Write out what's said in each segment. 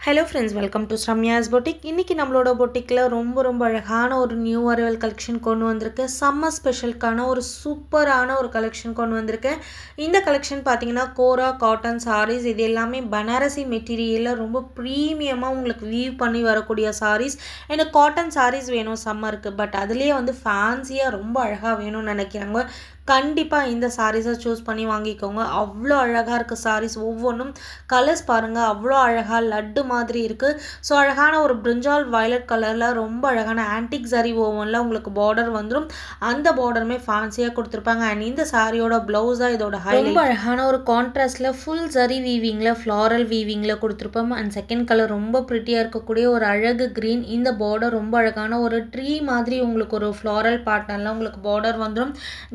Hello friends, welcome to Sramya's boutique. இன்றைக்கி நம்மளோட பொட்டிக்கில் ரொம்ப அழகான ஒரு நியூ அரைவல் கலெக்ஷன் கொண்டு வந்திருக்கேன். சம்மர் ஸ்பெஷலுக்கான ஒரு சூப்பரான ஒரு கலெக்ஷன் கொண்டு வந்திருக்கேன். இந்த கலெக்ஷன் பார்த்தீங்கன்னா கோரா காட்டன் சாரீஸ், இது எல்லாமே பனாரசி மெட்டீரியலில் ரொம்ப ப்ரீமியமாக உங்களுக்கு வீவ் பண்ணி வரக்கூடிய சாரீஸ். எனக்கு காட்டன் சாரீஸ் வேணும் சம்மருக்கு, பட் அதுலேயே வந்து ஃபேன்சியாக ரொம்ப அழகாக வேணும்னு நினைக்கிறாங்க. கண்டிப்பாக இந்த சாரீஸை சூஸ் பண்ணி வாங்கிக்கோங்க. அவ்வளோ அழகாக இருக்குது சாரீஸ். ஒவ்வொன்றும் கலர்ஸ் பாருங்கள், அவ்வளோ அழகாக லட்டு மாதிரி இருக்குது. ஸோ அழகான ஒரு பிரிஞ்சால் வயலட் கலரில் ரொம்ப அழகான ஆன்டிக் சரி ஓவனில் உங்களுக்கு பார்டர் வந்துடும். அந்த பார்டருமே ஃபேன்சியாக கொடுத்துருப்பாங்க. அண்ட் இந்த சாரியோட ப்ளவுஸ் தான் இதோட ஹைலைட். ரொம்ப அழகான ஒரு கான்ட்ராஸ்டில் ஃபுல் சரி வீவிங்கில் ஃப்ளாரல் வீவிங்கில் கொடுத்துருப்போம். அண்ட் செகண்ட் கலர் ரொம்ப ப்ரிட்டியாக இருக்கக்கூடிய ஒரு அழகு க்ரீன். இந்த பார்டர் ரொம்ப அழகான ஒரு ட்ரீ மாதிரி உங்களுக்கு ஒரு ஃப்ளாரல் பேட்டர்னில் உங்களுக்கு பார்டர் வந்துடும்.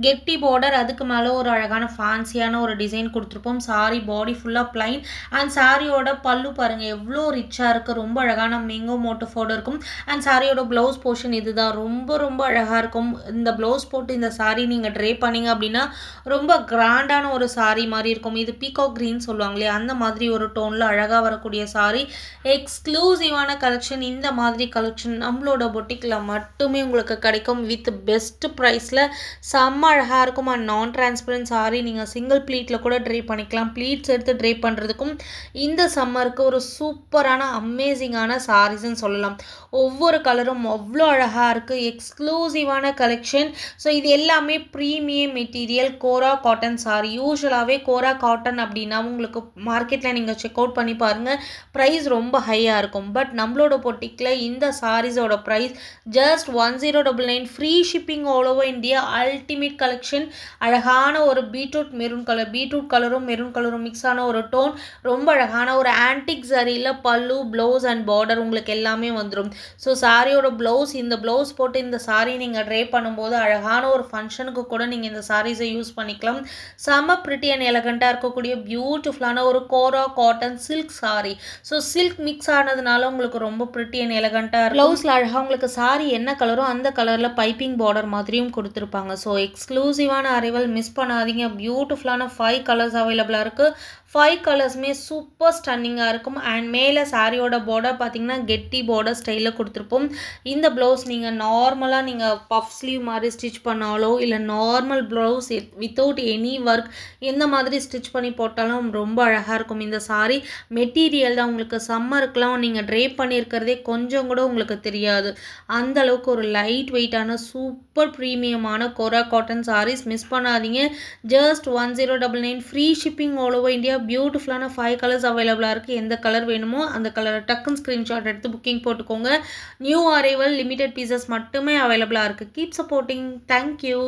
கெட்டி பார்டர், அதுக்கு மேலே ஒரு அழகான ஃபேன்சியான ஒரு டிசைன் கொடுத்துருப்போம். சாரி பாடி ஃபுல்லாக பிளைன். அண்ட் சாரியோட பல்லு பாருங்கள் எவ்வளோ ரிச்சாக இருக்குது. ரொம்ப அழகான மேங்கோ மோட்டிஃபோடு இருக்கும். அண்ட் சாரியோட ப்ளவுஸ் போர்ஷன் இதுதான். ரொம்ப அழகாக இருக்கும். இந்த ப்ளவுஸ் போட்டு இந்த சாரி நீங்கள் ட்ரே பண்ணிங்க அப்படின்னா ரொம்ப கிராண்டான ஒரு சாரி மாதிரி இருக்கும். இது பீகாக் க்ரீன் சொல்லுவாங்களே, அந்த மாதிரி ஒரு டோனில் அழகாக வரக்கூடிய சாரி. எக்ஸ்க்ளூசிவான கலெக்ஷன். இந்த மாதிரி கலெக்ஷன் நம்மளோட பொட்டிக்கில் மட்டுமே உங்களுக்கு கிடைக்கும். வித் பெஸ்ட் ப்ரைஸில் செம்ம அழகாக இருக்கும். அண்ட் நான் டிரான்ஸ்பரண்ட் சாரி நீங்கள் சிங்கிள் ப்ளீட்டில் கூட ட்ரை பண்ணிக்கலாம். ப்ளீட்ஸ் எடுத்து ட்ரை பண்ணுறதுக்கும் இந்த சம்மருக்கு ஒரு சூப்பரான அமேசிங்கான சாரீஸ்ன்னு சொல்லலாம். ஒவ்வொரு கலரும் அவ்வளோ அழகாக இருக்குது. எக்ஸ்க்ளூசிவான கலெக்ஷன். ஸோ இது எல்லாமே ப்ரீமியம் மெட்டீரியல் கோரா காட்டன் சாரி. யூஸ்வலாகவே கோரா காட்டன் அப்படின்னா உங்களுக்கு மார்க்கெட்டில் நீங்கள் செக் அவுட் பண்ணி பாருங்கள், ப்ரைஸ் ரொம்ப ஹையாக இருக்கும். பட் நம்மளோட பொட்டிக்கில் இந்த சாரீஸோட price just 1099. Free shipping all over India. Ultimate collection. அழகான ஒரு பீட்ரூட் மெரூன் கலர், பீட்ரூட் கலரும் மெரூன் கலரும் மிக்ஸ் ஆன ஒரு டோன். ரொம்ப அழகான ஒரு ஆன்டிக் சாரியில் பல்லு, ப்ளவுஸ் அண்ட் பார்டர் உங்களுக்கு எல்லாமே வந்துடும். ஸோ சாரியோட ப்ளவுஸ், இந்த ப்ளவுஸ் போட்டு இந்த சாரி நீங்கள் ட்ரை பண்ணும்போது அழகான ஒரு ஃபங்க்ஷனுக்கு கூட நீங்கள் இந்த சாரீஸை யூஸ் பண்ணிக்கலாம். செம ப்ரிட்டி அண்ட் எலகண்ட்டாக இருக்கக்கூடிய பியூட்டிஃபுல்லான ஒரு kora cotton silk sari. So silk mix ஆனதுனால உங்களுக்கு ரொம்ப ப்ரிட்டி அண்ட் எலகண்ட்டாக இருக்கும். ப்ளவுஸில் அழகாக உங்களுக்கு சாரி என்ன கலரோ அந்த கலரில் பைப்பிங் பார்டர் மாதிரியும் கொடுத்துருப்பாங்க. ஸோ எக்ஸ்க்ளூசிவான அரைவல் மிஸ் பண்ணாதீங்க. பியூட்டிஃபுல்லான 5 கலர்ஸ் அவைலபிளாக இருக்குது. 5 கலர்ஸுமே சூப்பர் ஸ்டன்னிங்காக இருக்கும். அண்ட் மேலே சாரியோட பார்டர் பார்த்தீங்கன்னா கெட்டி பார்டர் ஸ்டைலில் கொடுத்துருப்போம். இந்த ப்ளவுஸ் நீங்கள் நார்மலாக நீங்கள் பஃப் ஸ்லீவ் மாதிரி ஸ்டிச் பண்ணாலோ இல்லை normal blouse without any work எந்த மாதிரி ஸ்டிச் பண்ணி போட்டாலும் ரொம்ப அழகாக இருக்கும். இந்த சாரி மெட்டீரியல் தான் உங்களுக்கு சம்மருக்குலாம் நீங்கள் ட்ரே பண்ணியிருக்கிறதே கொஞ்சம் கூட உங்களுக்கு தெரியாது. அந்தளவுக்கு ஒரு லைட் வெயிட்டான சூப்பர் ப்ரீமியமான கோரா காட்டன் சாரீஸ் மிஸ் பண்ணாதீங்க. Just 1099. Free shipping all over India. பியூட்டிஃபுல்லான 5 கலர்ஸ் அவைலபிளாக இருக்குது. எந்த கலர் வேணுமோ அந்த கலரை டக்குன்னு ஸ்க்ரீன்ஷாட் எடுத்து புக்கிங் போட்டுக்கோங்க. நியூ அரைவல் லிமிடெட் பீசஸ் மட்டுமே அவைலபிளாக இருக்குது. Keep supporting. தேங்க்யூ.